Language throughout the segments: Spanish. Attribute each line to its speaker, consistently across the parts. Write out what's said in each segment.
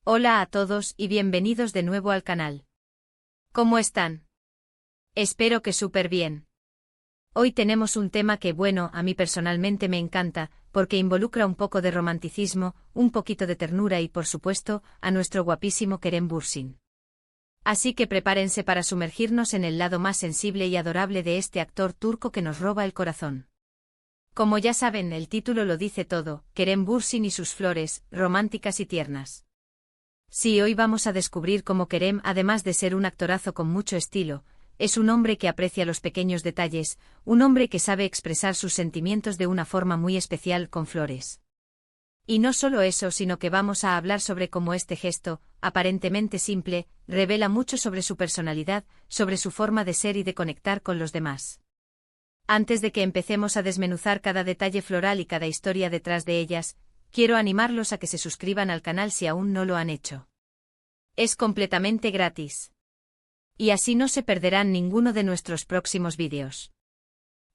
Speaker 1: Hola a todos y bienvenidos de nuevo al canal. ¿Cómo están? Espero que súper bien. Hoy tenemos un tema que, bueno, a mí personalmente me encanta, porque involucra un poco de romanticismo, un poquito de ternura y, por supuesto, a nuestro guapísimo Kerem Bürsin. Así que prepárense para sumergirnos en el lado más sensible y adorable de este actor turco que nos roba el corazón. Como ya saben, el título lo dice todo: Kerem Bürsin y sus flores, románticas y tiernas. Sí, hoy vamos a descubrir cómo Kerem, además de ser un actorazo con mucho estilo, es un hombre que aprecia los pequeños detalles, un hombre que sabe expresar sus sentimientos de una forma muy especial con flores. Y no solo eso, sino que vamos a hablar sobre cómo este gesto, aparentemente simple, revela mucho sobre su personalidad, sobre su forma de ser y de conectar con los demás. Antes de que empecemos a desmenuzar cada detalle floral y cada historia detrás de ellas, quiero animarlos a que se suscriban al canal si aún no lo han hecho. Es completamente gratis. Y así no se perderán ninguno de nuestros próximos vídeos.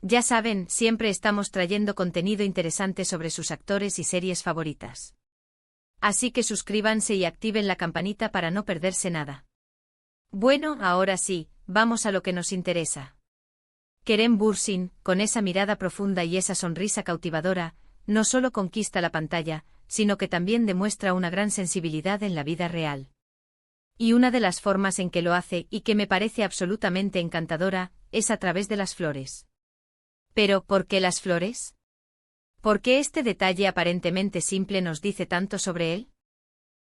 Speaker 1: Ya saben, siempre estamos trayendo contenido interesante sobre sus actores y series favoritas. Así que suscríbanse y activen la campanita para no perderse nada. Bueno, ahora sí, vamos a lo que nos interesa. Kerem Bürsin, con esa mirada profunda y esa sonrisa cautivadora, no solo conquista la pantalla, sino que también demuestra una gran sensibilidad en la vida real. Y una de las formas en que lo hace, y que me parece absolutamente encantadora, es a través de las flores. Pero, ¿por qué las flores? ¿Por qué este detalle aparentemente simple nos dice tanto sobre él?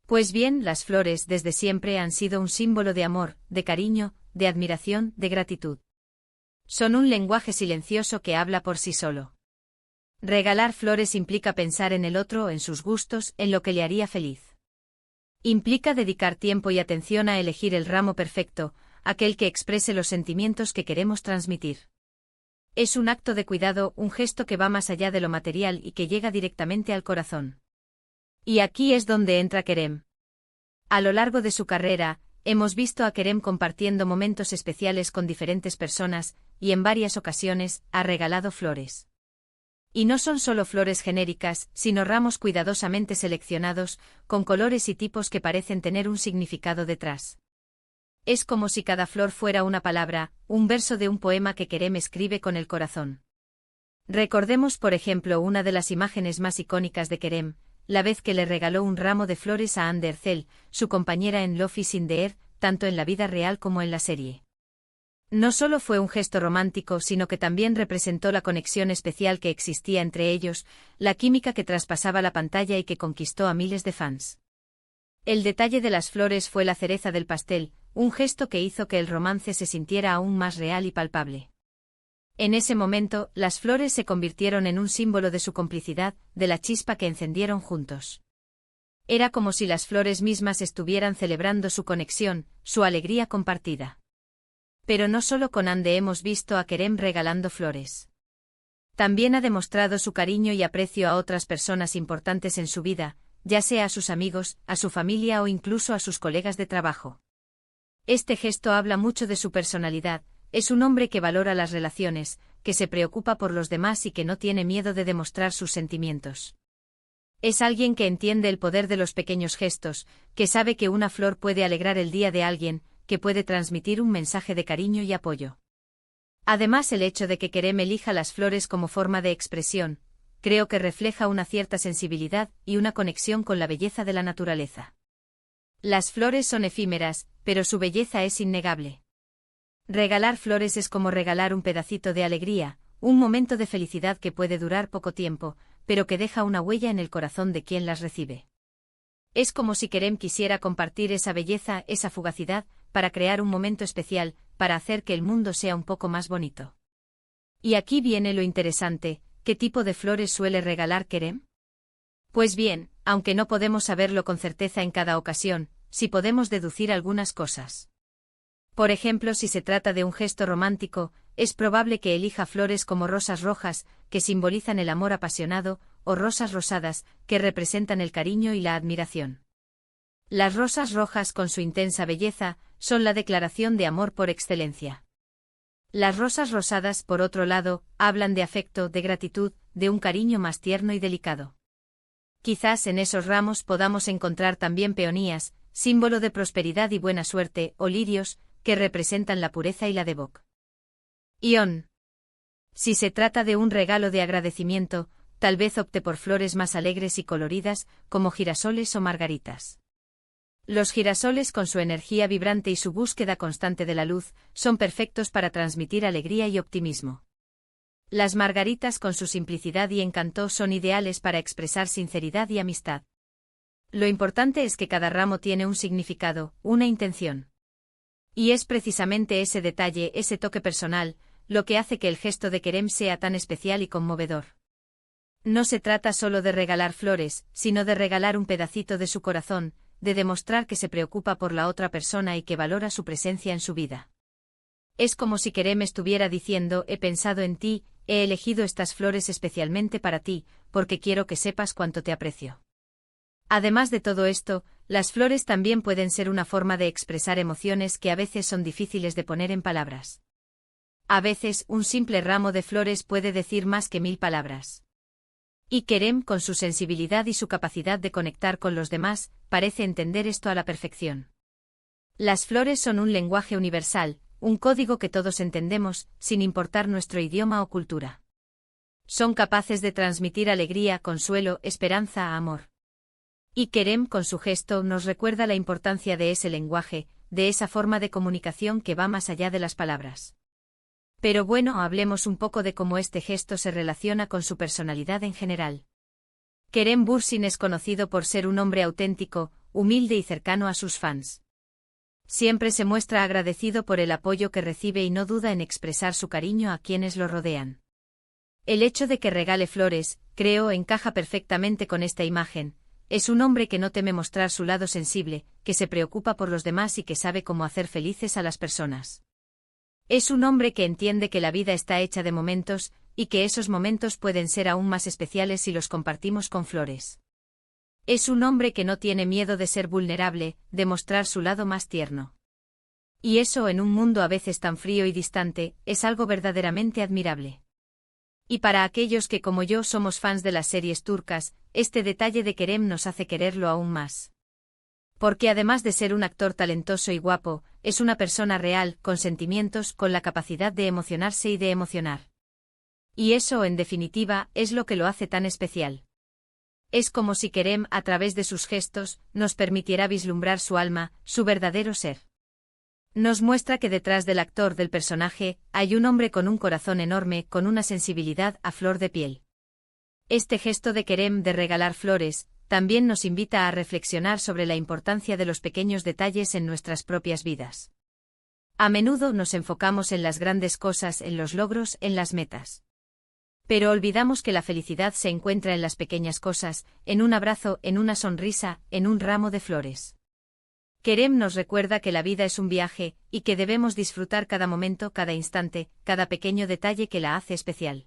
Speaker 1: Pues bien, las flores desde siempre han sido un símbolo de amor, de cariño, de admiración, de gratitud. Son un lenguaje silencioso que habla por sí solo. Regalar flores implica pensar en el otro, en sus gustos, en lo que le haría feliz. Implica dedicar tiempo y atención a elegir el ramo perfecto, aquel que exprese los sentimientos que queremos transmitir. Es un acto de cuidado, un gesto que va más allá de lo material y que llega directamente al corazón. Y aquí es donde entra Kerem. A lo largo de su carrera, hemos visto a Kerem compartiendo momentos especiales con diferentes personas, y en varias ocasiones, ha regalado flores. Y no son solo flores genéricas, sino ramos cuidadosamente seleccionados, con colores y tipos que parecen tener un significado detrás. Es como si cada flor fuera una palabra, un verso de un poema que Kerem escribe con el corazón. Recordemos, por ejemplo, una de las imágenes más icónicas de Kerem, la vez que le regaló un ramo de flores a Hande Erçel, su compañera en Love is in the Air, tanto en la vida real como en la serie. No solo fue un gesto romántico, sino que también representó la conexión especial que existía entre ellos, la química que traspasaba la pantalla y que conquistó a miles de fans. El detalle de las flores fue la cereza del pastel, un gesto que hizo que el romance se sintiera aún más real y palpable. En ese momento, las flores se convirtieron en un símbolo de su complicidad, de la chispa que encendieron juntos. Era como si las flores mismas estuvieran celebrando su conexión, su alegría compartida. Pero no solo con Hande hemos visto a Kerem regalando flores. También ha demostrado su cariño y aprecio a otras personas importantes en su vida, ya sea a sus amigos, a su familia o incluso a sus colegas de trabajo. Este gesto habla mucho de su personalidad, es un hombre que valora las relaciones, que se preocupa por los demás y que no tiene miedo de demostrar sus sentimientos. Es alguien que entiende el poder de los pequeños gestos, que sabe que una flor puede alegrar el día de alguien, que puede transmitir un mensaje de cariño y apoyo. Además, el hecho de que Kerem elija las flores como forma de expresión, creo que refleja una cierta sensibilidad y una conexión con la belleza de la naturaleza. Las flores son efímeras, pero su belleza es innegable. Regalar flores es como regalar un pedacito de alegría, un momento de felicidad que puede durar poco tiempo, pero que deja una huella en el corazón de quien las recibe. Es como si Kerem quisiera compartir esa belleza, esa fugacidad, para crear un momento especial, para hacer que el mundo sea un poco más bonito. Y aquí viene lo interesante, ¿qué tipo de flores suele regalar Kerem? Pues bien, aunque no podemos saberlo con certeza en cada ocasión, sí podemos deducir algunas cosas. Por ejemplo, si se trata de un gesto romántico, es probable que elija flores como rosas rojas, que simbolizan el amor apasionado, o rosas rosadas, que representan el cariño y la admiración. Las rosas rojas, con su intensa belleza, son la declaración de amor por excelencia. Las rosas rosadas, por otro lado, hablan de afecto, de gratitud, de un cariño más tierno y delicado. Quizás en esos ramos podamos encontrar también peonías, símbolo de prosperidad y buena suerte, o lirios, que representan la pureza y la devoción. Si se trata de un regalo de agradecimiento, tal vez opte por flores más alegres y coloridas, como girasoles o margaritas. Los girasoles, con su energía vibrante y su búsqueda constante de la luz, son perfectos para transmitir alegría y optimismo. Las margaritas, con su simplicidad y encanto, son ideales para expresar sinceridad y amistad. Lo importante es que cada ramo tiene un significado, una intención. Y es precisamente ese detalle, ese toque personal, lo que hace que el gesto de Kerem sea tan especial y conmovedor. No se trata solo de regalar flores, sino de regalar un pedacito de su corazón, de demostrar que se preocupa por la otra persona y que valora su presencia en su vida. Es como si Kerem estuviera diciendo: he pensado en ti, he elegido estas flores especialmente para ti, porque quiero que sepas cuánto te aprecio. Además de todo esto, las flores también pueden ser una forma de expresar emociones que a veces son difíciles de poner en palabras. A veces, un simple ramo de flores puede decir más que 1000 palabras. Y Kerem, con su sensibilidad y su capacidad de conectar con los demás, parece entender esto a la perfección. Las flores son un lenguaje universal, un código que todos entendemos, sin importar nuestro idioma o cultura. Son capaces de transmitir alegría, consuelo, esperanza, amor. Y Kerem, con su gesto, nos recuerda la importancia de ese lenguaje, de esa forma de comunicación que va más allá de las palabras. Pero bueno, hablemos un poco de cómo este gesto se relaciona con su personalidad en general. Kerem Bürsin es conocido por ser un hombre auténtico, humilde y cercano a sus fans. Siempre se muestra agradecido por el apoyo que recibe y no duda en expresar su cariño a quienes lo rodean. El hecho de que regale flores, creo, encaja perfectamente con esta imagen. Es un hombre que no teme mostrar su lado sensible, que se preocupa por los demás y que sabe cómo hacer felices a las personas. Es un hombre que entiende que la vida está hecha de momentos, y que esos momentos pueden ser aún más especiales si los compartimos con flores. Es un hombre que no tiene miedo de ser vulnerable, de mostrar su lado más tierno. Y eso, en un mundo a veces tan frío y distante, es algo verdaderamente admirable. Y para aquellos que como yo somos fans de las series turcas, este detalle de Kerem nos hace quererlo aún más. Porque además de ser un actor talentoso y guapo, es una persona real, con sentimientos, con la capacidad de emocionarse y de emocionar. Y eso, en definitiva, es lo que lo hace tan especial. Es como si Kerem, a través de sus gestos, nos permitiera vislumbrar su alma, su verdadero ser. Nos muestra que detrás del actor del personaje, hay un hombre con un corazón enorme, con una sensibilidad a flor de piel. Este gesto de Kerem de regalar flores, también nos invita a reflexionar sobre la importancia de los pequeños detalles en nuestras propias vidas. A menudo nos enfocamos en las grandes cosas, en los logros, en las metas. Pero olvidamos que la felicidad se encuentra en las pequeñas cosas, en un abrazo, en una sonrisa, en un ramo de flores. Kerem nos recuerda que la vida es un viaje, y que debemos disfrutar cada momento, cada instante, cada pequeño detalle que la hace especial.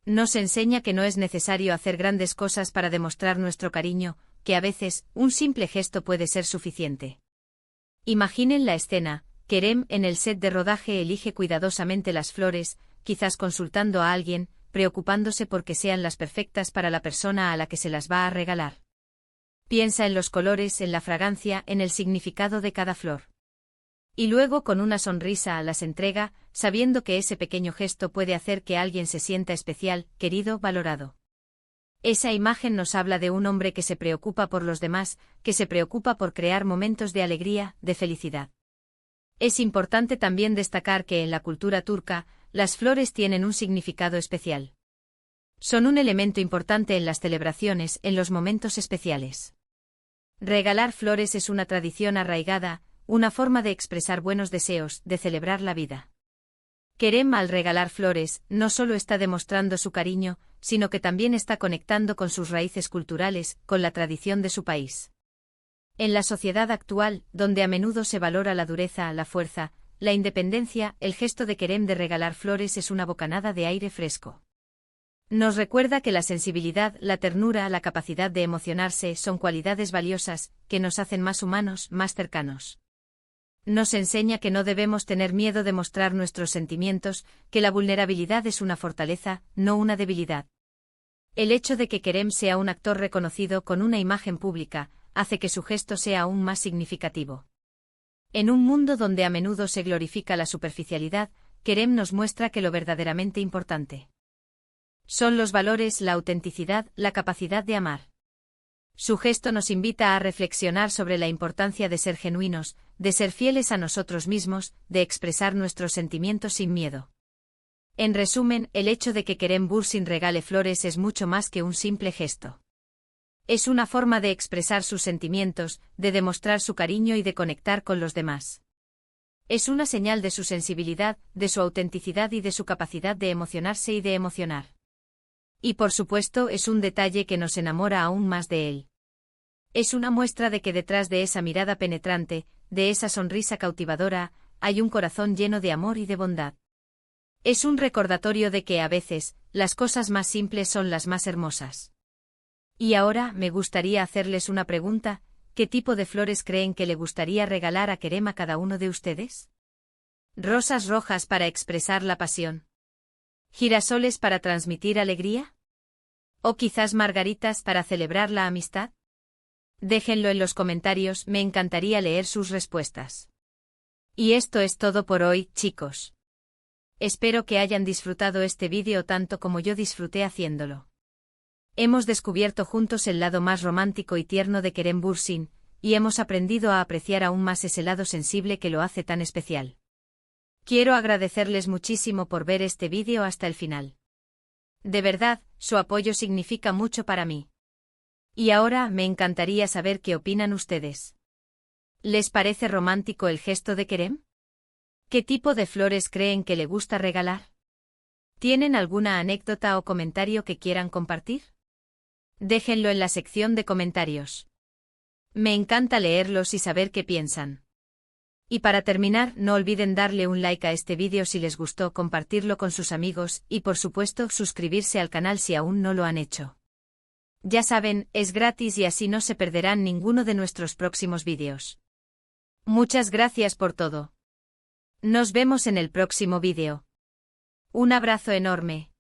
Speaker 1: Nos enseña que no es necesario hacer grandes cosas para demostrar nuestro cariño, que a veces, un simple gesto puede ser suficiente. Imaginen la escena: Kerem, en el set de rodaje, elige cuidadosamente las flores, quizás consultando a alguien, preocupándose por que sean las perfectas para la persona a la que se las va a regalar. Piensa en los colores, en la fragancia, en el significado de cada flor. Y luego, con una sonrisa, las entrega, sabiendo que ese pequeño gesto puede hacer que alguien se sienta especial, querido, valorado. Esa imagen nos habla de un hombre que se preocupa por los demás, que se preocupa por crear momentos de alegría, de felicidad. Es importante también destacar que en la cultura turca, las flores tienen un significado especial. Son un elemento importante en las celebraciones, en los momentos especiales. Regalar flores es una tradición arraigada, una forma de expresar buenos deseos, de celebrar la vida. Kerem, al regalar flores, no solo está demostrando su cariño, sino que también está conectando con sus raíces culturales, con la tradición de su país. En la sociedad actual, donde a menudo se valora la dureza, la fuerza, la independencia, el gesto de Kerem de regalar flores es una bocanada de aire fresco. Nos recuerda que la sensibilidad, la ternura, la capacidad de emocionarse son cualidades valiosas, que nos hacen más humanos, más cercanos. Nos enseña que no debemos tener miedo de mostrar nuestros sentimientos, que la vulnerabilidad es una fortaleza, no una debilidad. El hecho de que Kerem sea un actor reconocido con una imagen pública, hace que su gesto sea aún más significativo. En un mundo donde a menudo se glorifica la superficialidad, Kerem nos muestra que lo verdaderamente importante son los valores, la autenticidad, la capacidad de amar. Su gesto nos invita a reflexionar sobre la importancia de ser genuinos, de ser fieles a nosotros mismos, de expresar nuestros sentimientos sin miedo. En resumen, el hecho de que Kerem Bürsin regale flores es mucho más que un simple gesto. Es una forma de expresar sus sentimientos, de demostrar su cariño y de conectar con los demás. Es una señal de su sensibilidad, de su autenticidad y de su capacidad de emocionarse y de emocionar. Y por supuesto es un detalle que nos enamora aún más de él. Es una muestra de que detrás de esa mirada penetrante, de esa sonrisa cautivadora, hay un corazón lleno de amor y de bondad. Es un recordatorio de que a veces, las cosas más simples son las más hermosas. Y ahora me gustaría hacerles una pregunta: ¿qué tipo de flores creen que le gustaría regalar a Kerem a cada uno de ustedes? ¿Rosas rojas para expresar la pasión? ¿Girasoles para transmitir alegría? ¿O quizás margaritas para celebrar la amistad? Déjenlo en los comentarios, me encantaría leer sus respuestas. Y esto es todo por hoy, chicos. Espero que hayan disfrutado este vídeo tanto como yo disfruté haciéndolo. Hemos descubierto juntos el lado más romántico y tierno de Kerem Bürsin, y hemos aprendido a apreciar aún más ese lado sensible que lo hace tan especial. Quiero agradecerles muchísimo por ver este vídeo hasta el final. De verdad, su apoyo significa mucho para mí. Y ahora me encantaría saber qué opinan ustedes. ¿Les parece romántico el gesto de Kerem? ¿Qué tipo de flores creen que le gusta regalar? ¿Tienen alguna anécdota o comentario que quieran compartir? Déjenlo en la sección de comentarios. Me encanta leerlos y saber qué piensan. Y para terminar, no olviden darle un like a este vídeo si les gustó, compartirlo con sus amigos y por supuesto suscribirse al canal si aún no lo han hecho. Ya saben, es gratis y así no se perderán ninguno de nuestros próximos vídeos. Muchas gracias por todo. Nos vemos en el próximo vídeo. Un abrazo enorme.